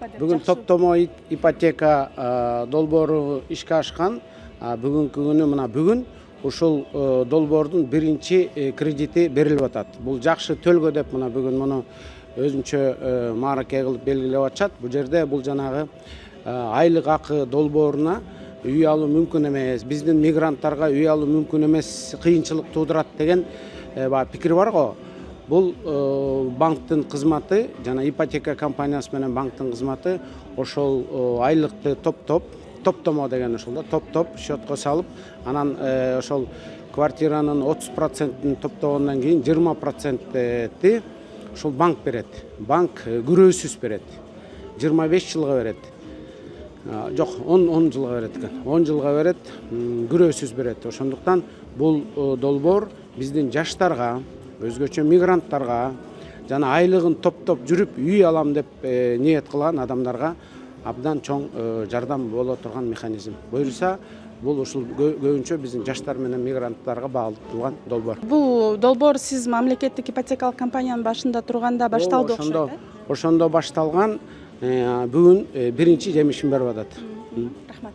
Бүгүн топтомо ипотека долбоору ишке ашкан. Бүгүнкү күнү мына бүгүн ушул долбоордун биринчи кредити берилип атат. Бул жакшы төлгө деп мына бүгүн муну өзүнчө маараке кылып белгилеп атышат. Бул жерде бул жанагы айлык акы долбооруна үй алуу мүмкүн эмес, биздин мигранттарга үй алуу мүмкүн эмес, кыйынчылык туудурат деген пикир бар го. Бул банктын кызматы, жана ипотека компаниясы менен банктын кызматы ошол айлыкты топтомо деген ошол да топ счетко салып, анан ошол квартиранын 30%-ин топтогондон кийин 20%-ти ошол банк берет. Банк күрөөсүз берет. 25 жылга берет. Жок, 10 жылга берет экен. 10 жылга берет, күрөөсүз берет. Ошондуктан бул долбоор биздин жаштарга, өзгөчө мигранттарга, жана айлыгын топтоп жүрүп үй алам деп ниет кылган адамдарга абдан чоң жардам боло турган механизм. Буюрса, бул ушул көбүнчө биздин жаштар менен мигранттарга багытталган долбоор. Бул долбоор сиз мамлекеттик ипотекалык компаниянын башында турганда башталды окшойт. Ошондо башталган, бүгүн биринчи жемишин берип атат. Рахмат.